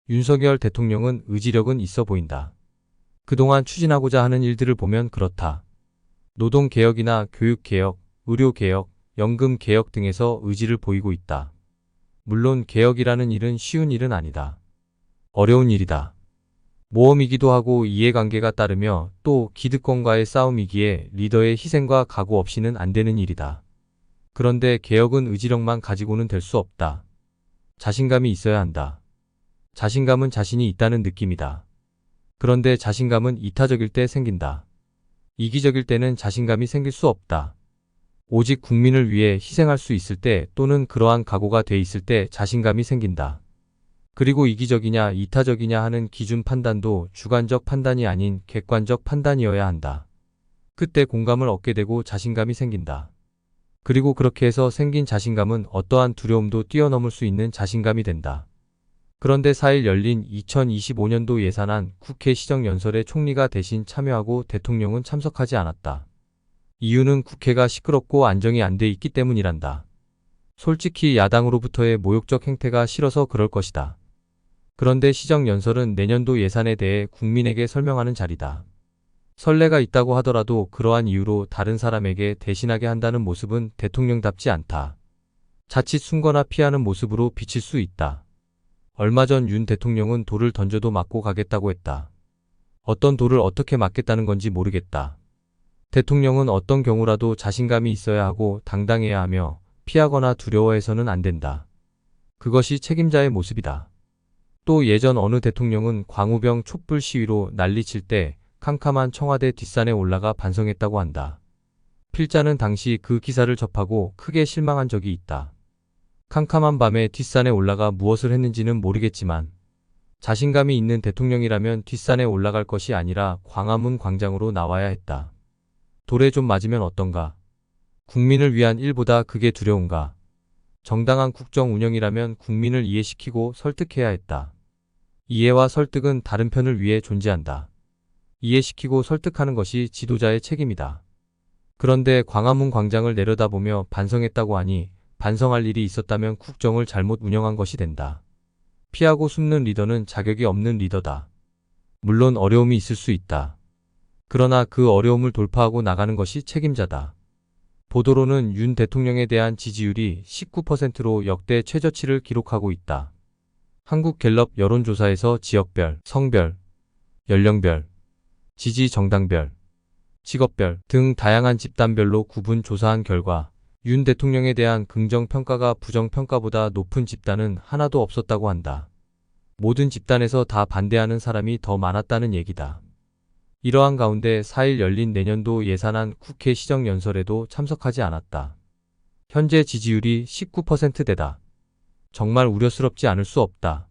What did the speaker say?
윤석열 대통령은 의지력은 있어 보인다. 그동안 추진하고자 하는 일들을 보면 그렇다. 노동개혁이나 교육개혁, 의료개혁, 연금개혁 등에서 의지를 보이고 있다. 물론 개혁이라는 일은 쉬운 일은 아니다. 어려운 일이다. 모험이기도 하고 이해관계가 따르며 또 기득권과의 싸움이기에 리더의 희생과 각오 없이는 안 되는 일이다. 그런데 개혁은 의지력만 가지고는 될 수 없다. 자신감이 있어야 한다. 자신감은 자신이 있다는 느낌이다. 그런데 자신감은 이타적일 때 생긴다. 이기적일 때는 자신감이 생길 수 없다. 오직 국민을 위해 희생할 수 있을 때 또는 그러한 각오가 돼 있을 때 자신감이 생긴다. 그리고 이기적이냐 이타적이냐 하는 기준 판단도 주관적 판단이 아닌 객관적 판단이어야 한다. 그때 공감을 얻게 되고 자신감이 생긴다. 그리고 그렇게 해서 생긴 자신감은 어떠한 두려움도 뛰어넘을 수 있는 자신감이 된다. 그런데 4일 열린 2025년도 예산안 국회 시정연설에 총리가 대신 참여하고 대통령은 참석하지 않았다. 이유는 국회가 시끄럽고 안정이 안 돼 있기 때문이란다. 솔직히 야당으로부터의 모욕적 행태가 싫어서 그럴 것이다. 그런데 시정연설은 내년도 예산에 대해 국민에게 설명하는 자리다. 선례가 있다고 하더라도 그러한 이유로 다른 사람에게 대신하게 한다는 모습은 대통령답지 않다. 자칫 숨거나 피하는 모습으로 비칠 수 있다. 얼마 전 윤 대통령은 돌을 던져도 맞고 가겠다고 했다. 어떤 돌을 어떻게 맞겠다는 건지 모르겠다. 대통령은 어떤 경우라도 자신감이 있어야 하고 당당해야 하며 피하거나 두려워해서는 안 된다. 그것이 책임자의 모습이다. 또 예전 어느 대통령은 광우병 촛불 시위로 난리칠 때 캄캄한 청와대 뒷산에 올라가 반성했다고 한다. 필자는 당시 그 기사를 접하고 크게 실망한 적이 있다. 캄캄한 밤에 뒷산에 올라가 무엇을 했는지는 모르겠지만 자신감이 있는 대통령이라면 뒷산에 올라갈 것이 아니라 광화문 광장으로 나와야 했다. 돌에 좀 맞으면 어떤가? 국민을 위한 일보다 그게 두려운가? 정당한 국정 운영이라면 국민을 이해시키고 설득해야 했다. 이해와 설득은 다른 편을 위해 존재한다. 이해시키고 설득하는 것이 지도자의 책임이다. 그런데 광화문 광장을 내려다보며 반성했다고 하니 반성할 일이 있었다면 국정을 잘못 운영한 것이 된다. 피하고 숨는 리더는 자격이 없는 리더다. 물론 어려움이 있을 수 있다. 그러나 그 어려움을 돌파하고 나가는 것이 책임자다. 보도로는 윤 대통령에 대한 지지율이 19%로 역대 최저치를 기록하고 있다. 한국갤럽 여론조사에서 지역별, 성별, 연령별, 지지 정당별, 직업별 등 다양한 집단별로 구분 조사한 결과 윤 대통령에 대한 긍정평가가 부정평가보다 높은 집단은 하나도 없었다고 한다. 모든 집단에서 다 반대하는 사람이 더 많았다는 얘기다. 이러한 가운데 4일 열린 내년도 예산안 국회 시정연설에도 참석하지 않았다. 현재 지지율이 19%대다. 정말 우려스럽지 않을 수 없다.